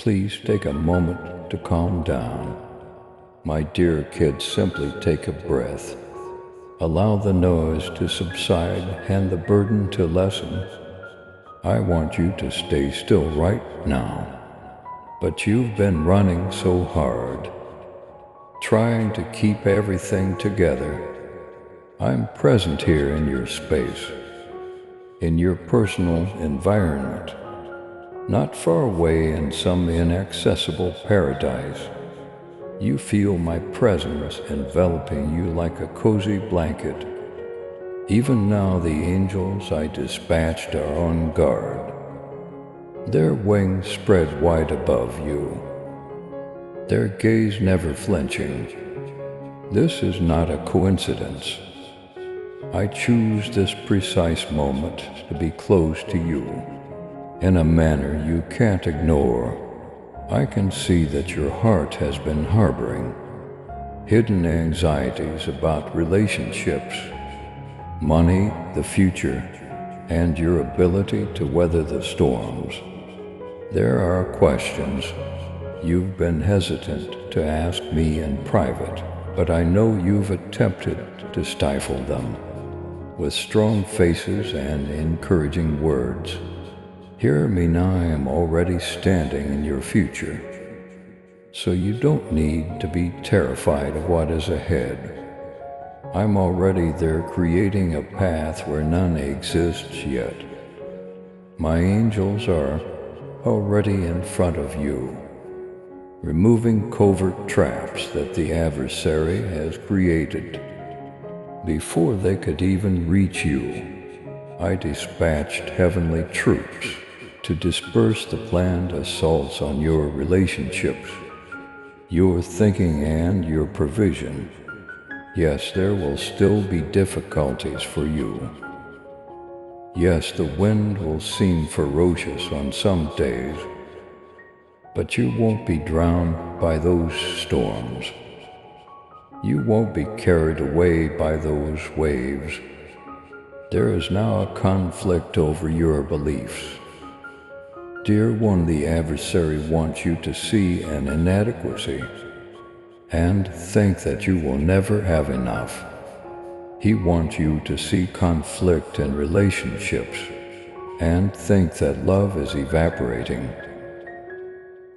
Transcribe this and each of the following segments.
Please take a moment to calm down. My dear kids, simply take a breath. Allow the noise to subside and the burden to lessen. I want you to stay still right now. But you've been running so hard, trying to keep everything together. I'm present here in your space, in your personal environment, not far away in some inaccessible paradise. You feel my presence enveloping you like a cozy blanket. Even now the angels I dispatched are on guard, their wings spread wide above you, their gaze never flinching. This is not a coincidence. I choose this precise moment to be close to you, in a manner you can't ignore. I can see that your heart has been harboring hidden anxieties about relationships, money, the future, and your ability to weather the storms. There are questions you've been hesitant to ask me in private, but I know you've attempted to stifle them with strong faces and encouraging words. Hear me now, I am already standing in your future, so you don't need to be terrified of what is ahead. I'm already there, creating a path where none exists yet. My angels are already in front of you, removing covert traps that the adversary has created. Before they could even reach you, I dispatched heavenly troops to disperse the planned assaults on your relationships, your thinking, and your provision. Yes, there will still be difficulties for you. Yes, the wind will seem ferocious on some days, but you won't be drowned by those storms. You won't be carried away by those waves. There is now a conflict over your beliefs. Dear one, the adversary wants you to see an inadequacy and think that you will never have enough. He wants you to see conflict in relationships and think that love is evaporating.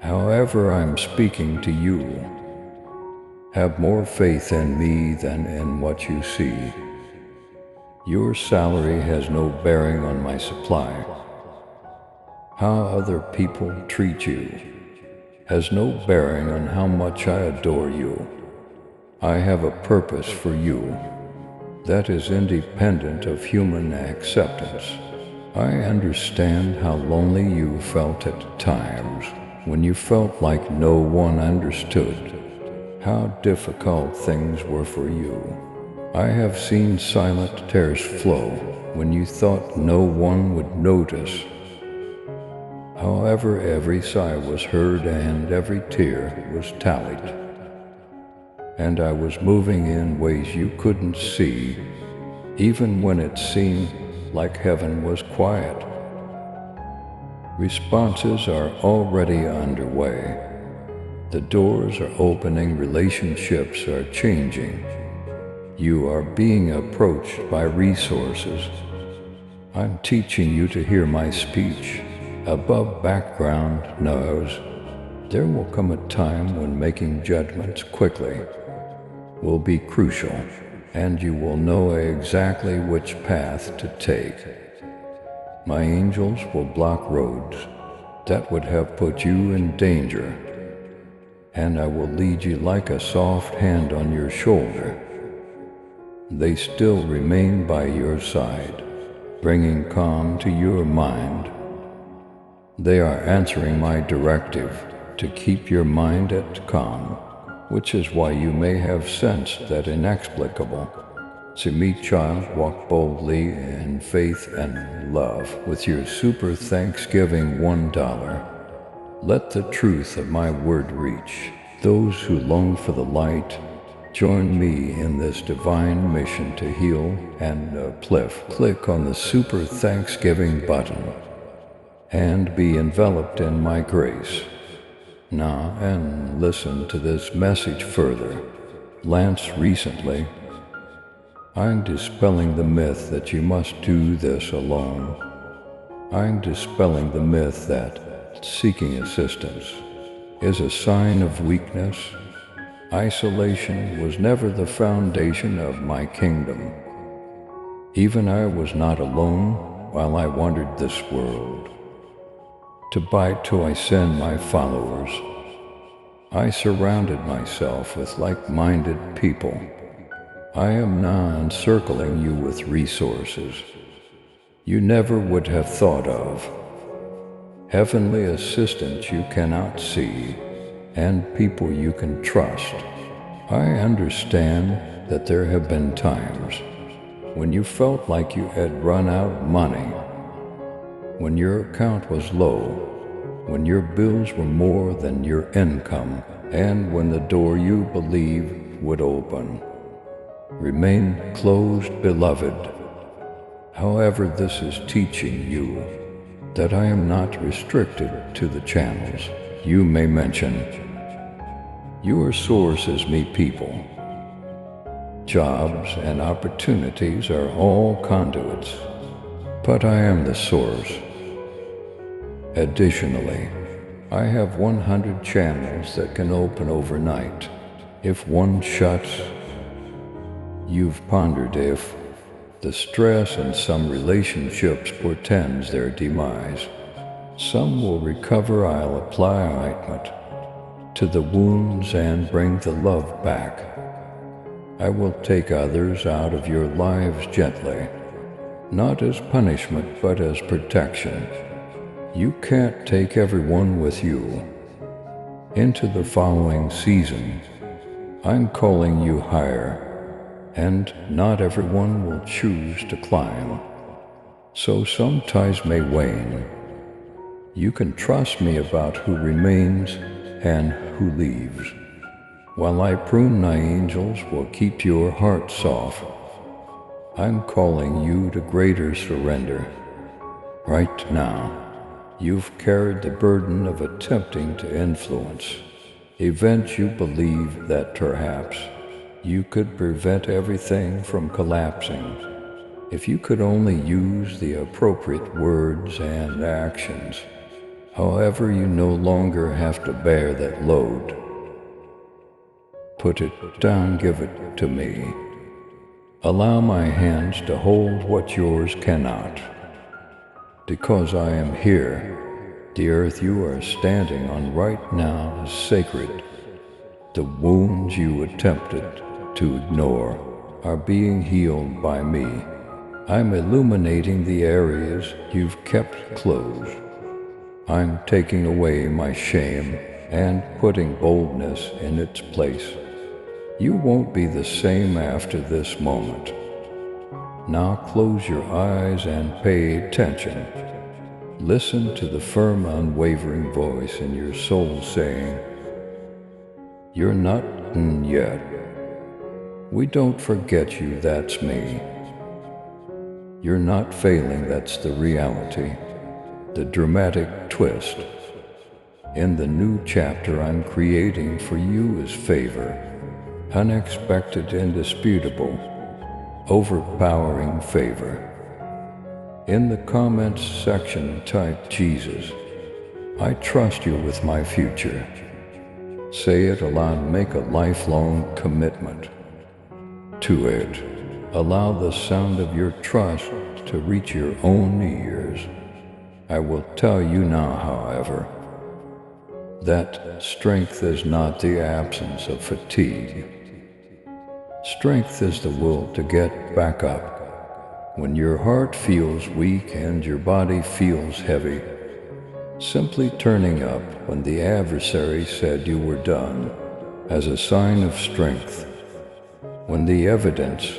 However, I'm speaking to you. Have more faith in me than in what you see. Your salary has no bearing on my supply. How other people treat you has no bearing on how much I adore you. I have a purpose for you that is independent of human acceptance. I understand how lonely you felt at times when you felt like no one understood, how difficult things were for you. I have seen silent tears flow when you thought no one would notice. However, every sigh was heard and every tear was tallied. And I was moving in ways you couldn't see, even when it seemed like heaven was quiet. Responses are already underway. The doors are opening, relationships are changing. You are being approached by resources. I'm teaching you to hear my speech above background noise. There will come a time when making judgments quickly will be crucial, and you will know exactly which path to take. My angels will block roads that would have put you in danger, and I will lead you like a soft hand on your shoulder. They still remain by your side, bringing calm to your mind. They are answering my directive to keep your mind at calm, which is why you may have sensed that inexplicable. To me, child, walk boldly in faith and love with your super Thanksgiving $1. Let the truth of my word reach those who long for the light. Join me in this divine mission to heal and uplift. Click on the Super Thanksgiving button and be enveloped in my grace. Now, and listen to this message further. Lance, recently, I'm dispelling the myth that you must do this alone. I'm dispelling the myth that seeking assistance is a sign of weakness. Isolation was never the foundation of my kingdom. Even I was not alone while I wandered this world. To bite till I send my followers, I surrounded myself with like-minded people. I am now encircling you with resources you never would have thought of. Heavenly assistance you cannot see, and people you can trust. I understand that there have been times when you felt like you had run out of money, when your account was low, when your bills were more than your income, and when the door you believed would open remained closed, beloved. However, this is teaching you that I am not restricted to the channels you may mention. Your sources meet people. Jobs and opportunities are all conduits, but I am the source. Additionally, I have 100 channels that can open overnight. If one shuts, you've pondered if the stress in some relationships portends their demise. Some will recover. I'll apply ointment to the wounds and bring the love back. I will take others out of your lives gently, not as punishment but as protection. You can't take everyone with you into the following season. I'm calling you higher, and not everyone will choose to climb. So some ties may wane. You can trust me about who remains and who leaves. While I prune my angels will keep your heart soft. I'm calling you to greater surrender. Right now, you've carried the burden of attempting to influence events you believe that perhaps you could prevent everything from collapsing if you could only use the appropriate words and actions. However, you no longer have to bear that load. Put it down, give it to me. Allow my hands to hold what yours cannot. Because I am here, the earth you are standing on right now is sacred. The wounds you attempted to ignore are being healed by me. I'm illuminating the areas you've kept closed. I'm taking away my shame and putting boldness in its place. You won't be the same after this moment. Now close your eyes and pay attention. Listen to the firm, unwavering voice in your soul saying, "You're not yet. We don't forget you, that's me. You're not failing, that's the reality." The dramatic twist in the new chapter I'm creating for you is favor. Unexpected, indisputable, overpowering favor. In the comments section, type Jesus. I trust you with my future. Say it aloud, make a lifelong commitment to it. Allow the sound of your trust to reach your own ears. I will tell you now, however, that strength is not the absence of fatigue. Strength is the will to get back up when your heart feels weak and your body feels heavy. Simply turning up when the adversary said you were done as a sign of strength. When the evidence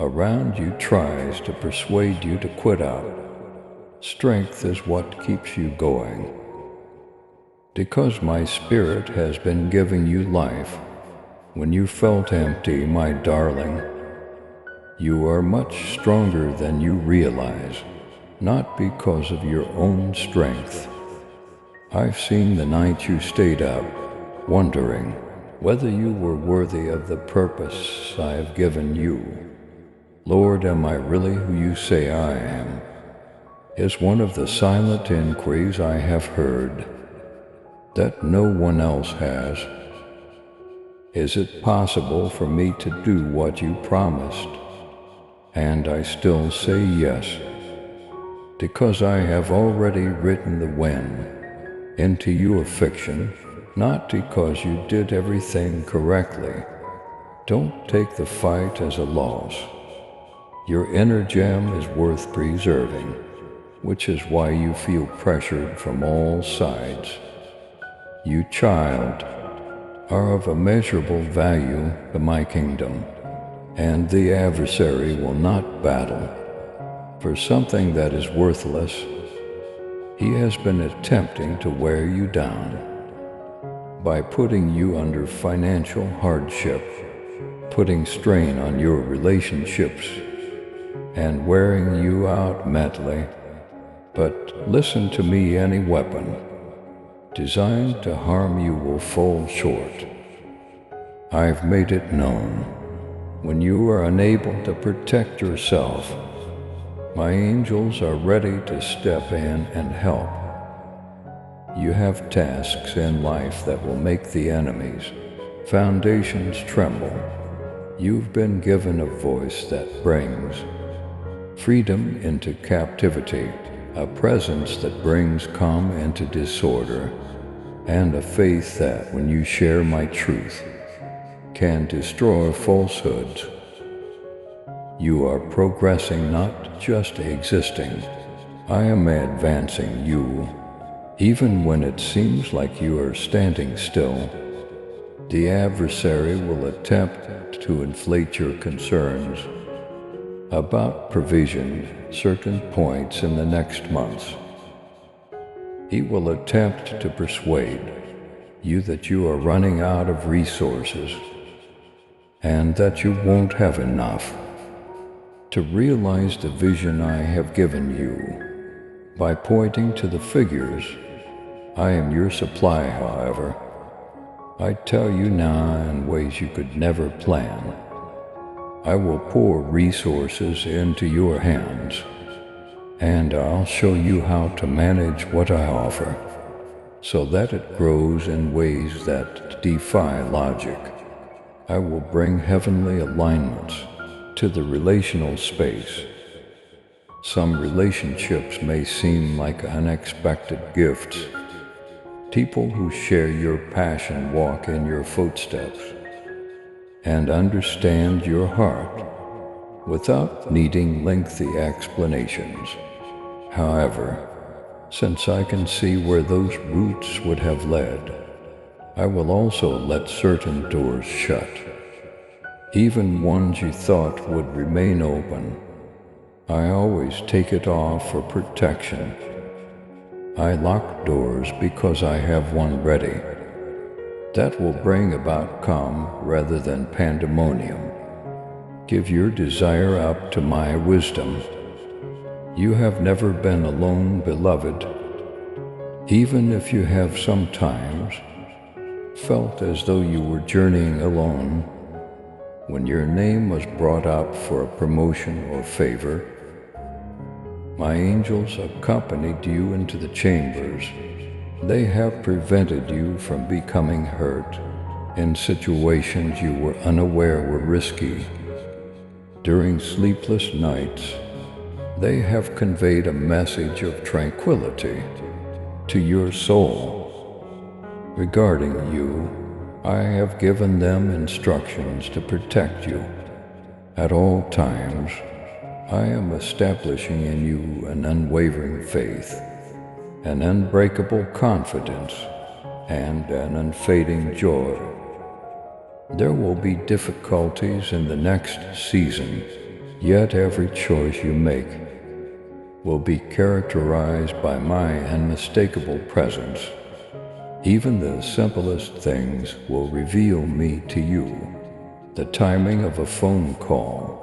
around you tries to persuade you to quit out, strength is what keeps you going. Because my spirit has been giving you life when you felt empty, my darling. You are much stronger than you realize, not because of your own strength. I've seen the nights you stayed up, wondering whether you were worthy of the purpose I have given you. Lord, am I really who you say I am? Is one of the silent inquiries I have heard that no one else has. Is it possible for me to do what you promised? And I still say yes, because I have already written the when into your fiction, not because you did everything correctly. Don't take the fight as a loss. Your inner gem is worth preserving, which is why you feel pressured from all sides. You, child, are of immeasurable value to my kingdom, and the adversary will not battle for something that is worthless. He has been attempting to wear you down by putting you under financial hardship, putting strain on your relationships, and wearing you out mentally. But listen to me, any weapon designed to harm you will fall short. I've made it known. When you are unable to protect yourself, my angels are ready to step in and help. You have tasks in life that will make the enemy's foundations tremble. You've been given a voice that brings freedom into captivity, a presence that brings calm into disorder, and a faith that, when you share my truth, can destroy falsehoods. You are progressing, not just existing. I am advancing you, even when it seems like you are standing still. The adversary will attempt to inflate your concerns about provision certain points in the next months. He will attempt to persuade you that you are running out of resources and that you won't have enough to realize the vision I have given you. By pointing to the figures, I am your supply, however. I tell you now in ways you could never plan. I will pour resources into your hands, and I'll show you how to manage what I offer, so that it grows in ways that defy logic. I will bring heavenly alignments to the relational space. Some relationships may seem like unexpected gifts. People who share your passion walk in your footsteps and understand your heart without needing lengthy explanations. However, since I can see where those roots would have led, I will also let certain doors shut, even ones you thought would remain open. I always take it off for protection. I lock doors because I have one ready that will bring about calm rather than pandemonium. Give your desire up to my wisdom. You have never been alone, beloved, even if you have sometimes felt as though you were journeying alone. When your name was brought up for a promotion or favor, my angels accompanied you into the chambers. They have prevented you from becoming hurt in situations you were unaware were risky. During sleepless nights, they have conveyed a message of tranquility to your soul. Regarding you, I have given them instructions to protect you. At all times, I am establishing in you an unwavering faith, an unbreakable confidence, and an unfading joy. There will be difficulties in the next season, yet every choice you make will be characterized by my unmistakable presence. Even the simplest things will reveal me to you. The timing of a phone call,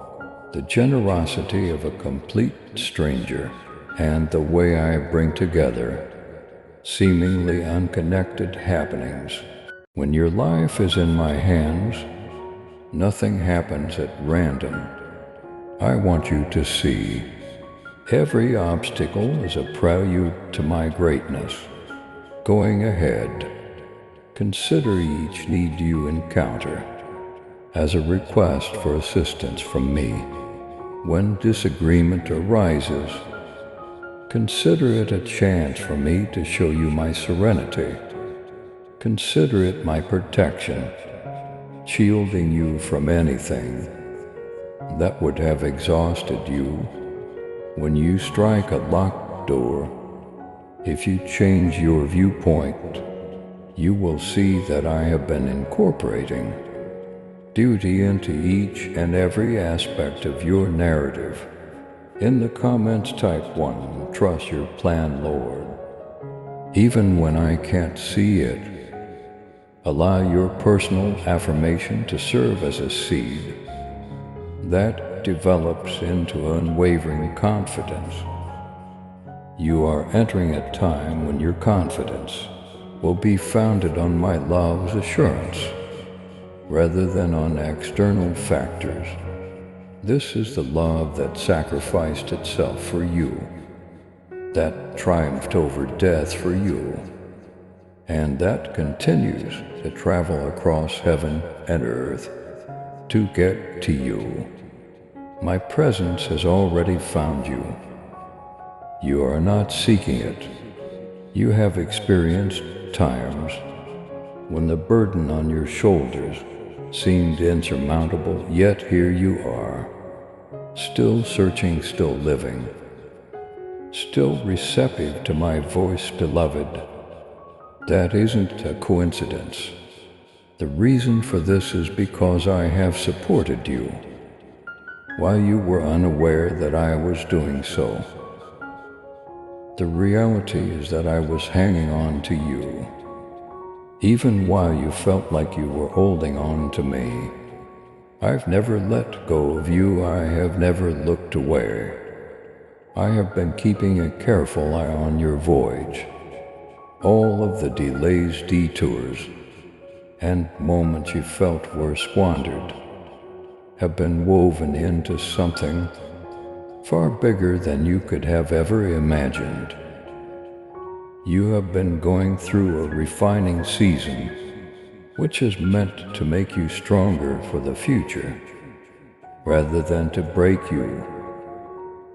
the generosity of a complete stranger, and the way I bring together seemingly unconnected happenings. When your life is in my hands, nothing happens at random. I want you to see every obstacle is a prelude to my greatness. Going ahead, consider each need you encounter as a request for assistance from me. When disagreement arises, consider it a chance for me to show you my serenity. Consider it my protection, shielding you from anything that would have exhausted you. When you strike a locked door, if you change your viewpoint, you will see that I have been incorporating duty into each and every aspect of your narrative. In the comments type 1, trust your plan, Lord. Even when I can't see it, allow your personal affirmation to serve as a seed that develops into unwavering confidence. You are entering a time when your confidence will be founded on my love's assurance rather than on external factors. This is the love that sacrificed itself for you, that triumphed over death for you, and that continues to travel across heaven and earth to get to you. My presence has already found you. You are not seeking it. You have experienced times when the burden on your shoulders seemed insurmountable, yet here you are, still searching, still living, still receptive to my voice, beloved. That isn't a coincidence. The reason for this is because I have supported you while you were unaware that I was doing so. The reality is that I was hanging on to you, even while you felt like you were holding on to me. I've never let go of you. I have never looked away. I have been keeping a careful eye on your voyage. All of the delays, detours, and moments you felt were squandered have been woven into something far bigger than you could have ever imagined. You have been going through a refining season, which is meant to make you stronger for the future, rather than to break you.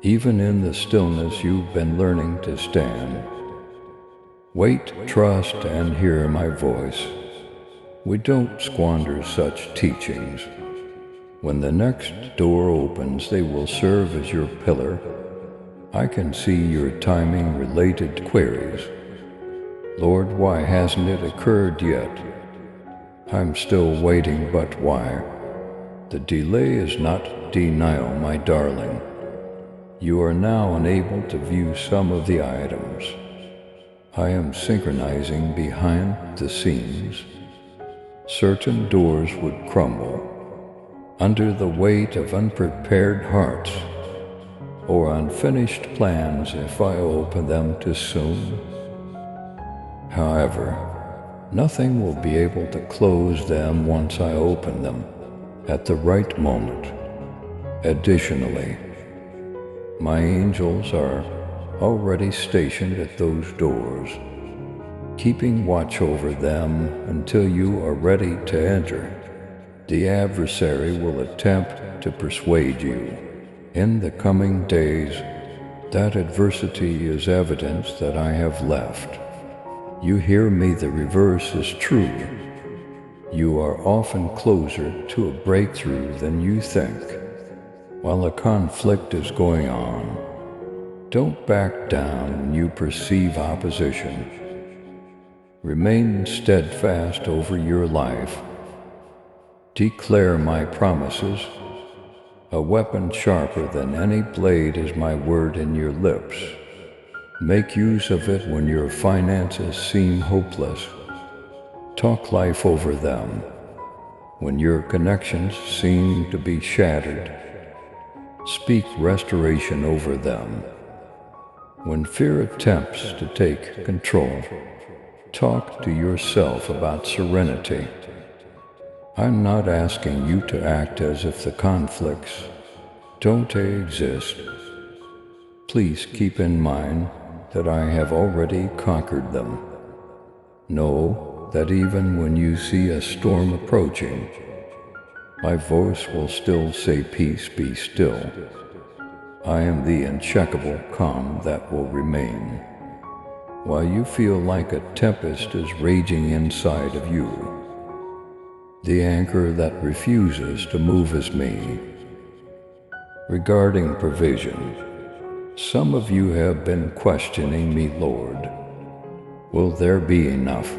Even in the stillness, you've been learning to stand. Wait, trust, and hear my voice. We don't squander such teachings. When the next door opens, they will serve as your pillar. I can see your timing-related queries. Lord, why hasn't it occurred yet? I'm still waiting, but why? The delay is not denial, my darling. You are now unable to view some of the items. I am synchronizing behind the scenes. Certain doors would crumble under the weight of unprepared hearts or unfinished plans if I open them too soon. However, nothing will be able to close them once I open them at the right moment. Additionally, my angels are already stationed at those doors, keeping watch over them until you are ready to enter. The adversary will attempt to persuade you in the coming days that adversity is evidence that I have left. You hear me, the reverse is true. You are often closer to a breakthrough than you think. While a conflict is going on, don't back down when you perceive opposition. Remain steadfast over your life. Declare my promises. A weapon sharper than any blade is my word in your lips. Make use of it when your finances seem hopeless. Talk life over them. When your connections seem to be shattered, speak restoration over them. When fear attempts to take control, talk to yourself about serenity. I'm not asking you to act as if the conflicts don't exist. Please keep in mind that I have already conquered them. Know that even when you see a storm approaching, my voice will still say, "Peace, be still." I am the uncheckable calm that will remain. While you feel like a tempest is raging inside of you, the anchor that refuses to move is me. Regarding provision, some of you have been questioning me, Lord, will there be enough?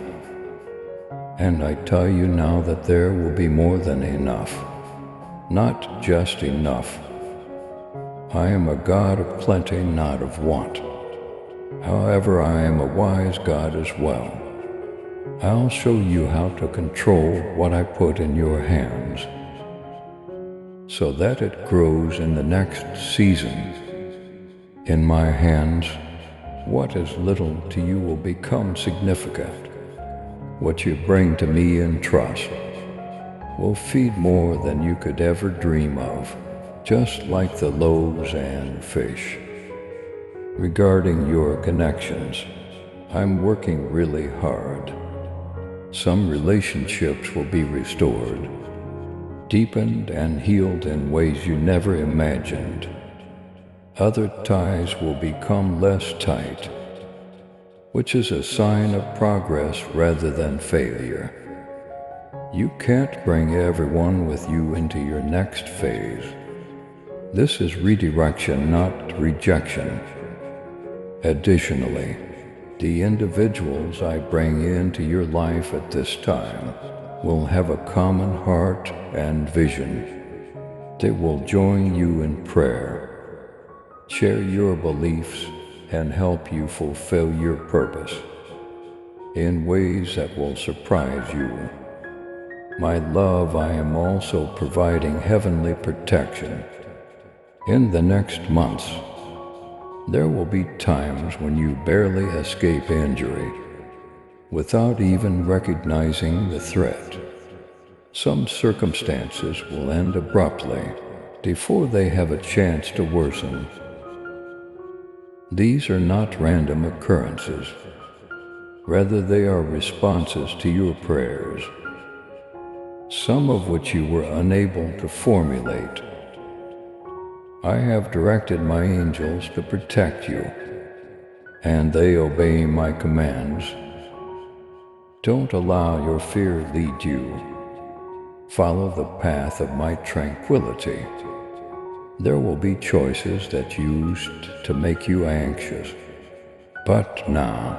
And I tell you now that there will be more than enough, not just enough. I am a God of plenty, not of want. However, I am a wise God as well. I'll show you how to control what I put in your hands, so that it grows in the next season. In my hands, what is little to you will become significant. What you bring to me in trust will feed more than you could ever dream of, just like the loaves and fish. Regarding your connections, I'm working really hard. Some relationships will be restored, deepened and healed in ways you never imagined. Other ties will become less tight, which is a sign of progress rather than failure. You can't bring everyone with you into your next phase. This is redirection, not rejection. Additionally, the individuals I bring into your life at this time will have a common heart and vision. They will join you in prayer, share your beliefs, and help you fulfill your purpose in ways that will surprise you. My love, I am also providing heavenly protection. In the next months, there will be times when you barely escape injury without even recognizing the threat. Some circumstances will end abruptly before they have a chance to worsen. These are not random occurrences. Rather, they are responses to your prayers, some of which you were unable to formulate. I have directed my angels to protect you, and they obey my commands. Don't allow your fear lead you. Follow the path of my tranquility. There will be choices that used to make you anxious, but now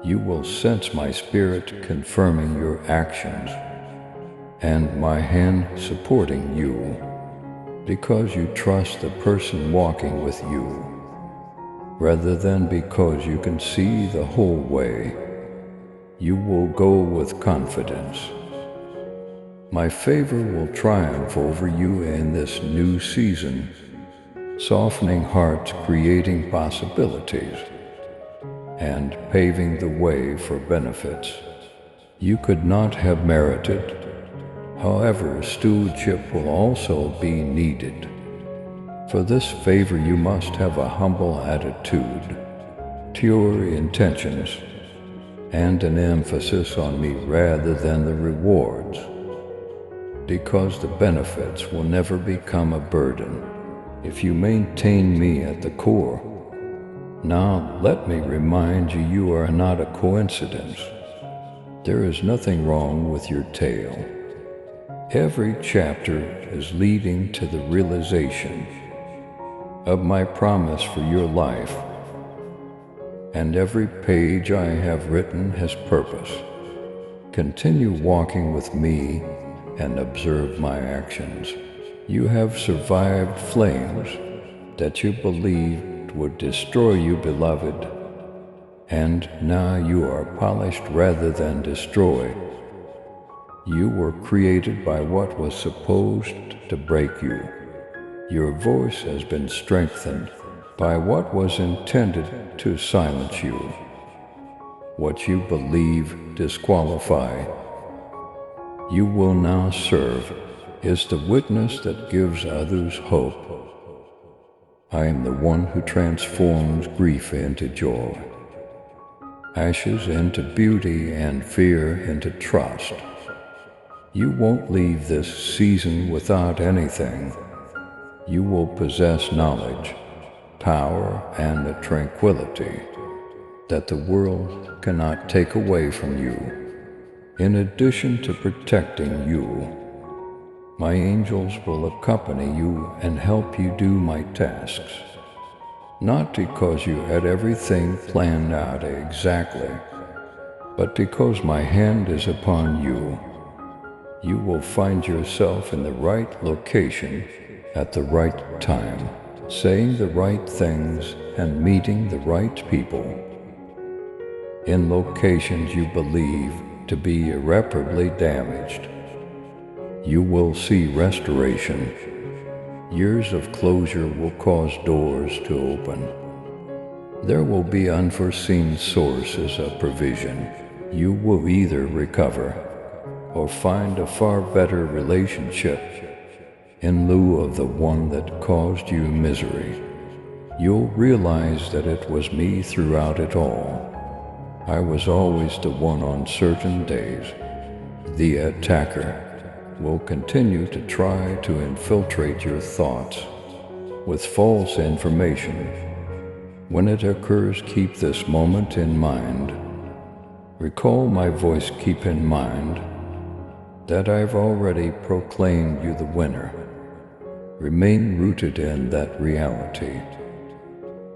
you will sense my spirit confirming your actions and my hand supporting you, because you trust the person walking with you, rather than because you can see the whole way. You will go with confidence. My favor will triumph over you in this new season, softening hearts, creating possibilities, and paving the way for benefits you could not have merited. However, stewardship will also be needed. For this favor, you must have a humble attitude, pure intentions, and an emphasis on me rather than the rewards, because the benefits will never become a burden if you maintain me at the core. Now, let me remind you, you are not a coincidence. There is nothing wrong with your tale. Every chapter is leading to the realization of my promise for your life, and every page I have written has purpose. Continue walking with me and observe my actions. You have survived flames that you believed would destroy you, beloved, and now you are polished rather than destroyed. You were created by what was supposed to break you. Your voice has been strengthened, by what was intended to silence you. What you believe disqualify, you will now serve, is the witness that gives others hope. I am the one who transforms grief into joy, ashes into beauty, and fear into trust. You won't leave this season without anything. You will possess knowledge, power, and the tranquility that the world cannot take away from you. In addition to protecting you, my angels will accompany you and help you do my tasks. Not because you had everything planned out exactly, but because my hand is upon you. You will find yourself in the right location at the right time, saying the right things and meeting the right people. In locations you believe to be irreparably damaged, you will see restoration. Years of closure will cause doors to open. There will be unforeseen sources of provision. You will either recover or find a far better relationship in lieu of the one that caused you misery. You'll realize that it was me throughout it all. I was always the one on certain days. The attacker will continue to try to infiltrate your thoughts with false information. When it occurs, keep this moment in mind. Recall my voice, keep in mind that I've already proclaimed you the winner. Remain rooted in that reality.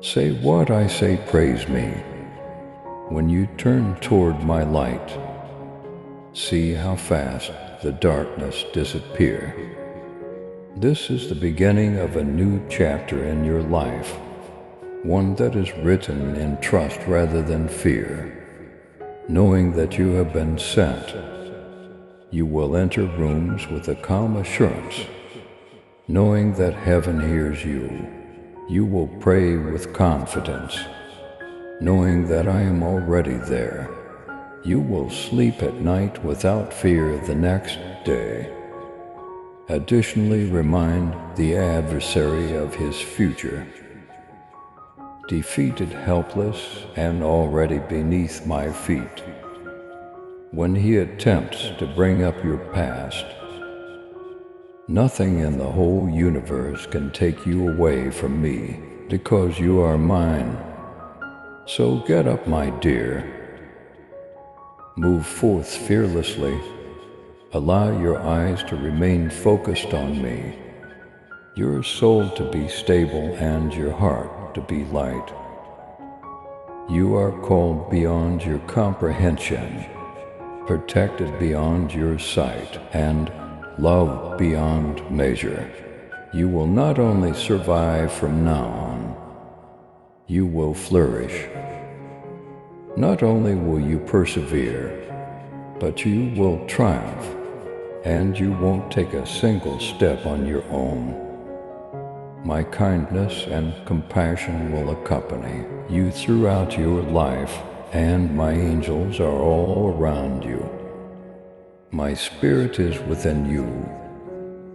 Say what I say, praise me. When you turn toward my light, see how fast the darkness disappear. This is the beginning of a new chapter in your life, one that is written in trust rather than fear. Knowing that you have been sent, you will enter rooms with a calm assurance. Knowing that heaven hears you, you will pray with confidence. Knowing that I am already there, you will sleep at night without fear the next day. Additionally, remind the adversary of his future. Defeated, helpless, and already beneath my feet. When he attempts to bring up your past, nothing in the whole universe can take you away from me, because you are mine. So get up, my dear. Move forth fearlessly. Allow your eyes to remain focused on me, your soul to be stable, and your heart to be light. You are called beyond your comprehension, protected beyond your sight, and loved beyond measure. You will not only survive from now on, you will flourish. Not only will you persevere, but you will triumph, and you won't take a single step on your own. My kindness and compassion will accompany you throughout your life, and my angels are all around you. My spirit is within you.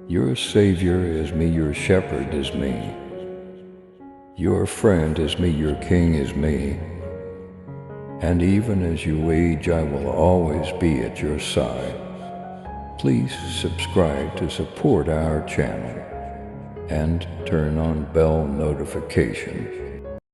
Your Savior is me, your shepherd is me. Your friend is me, your king is me. And even as you age, I will always be at your side. Please subscribe to support our channel and turn on bell notification.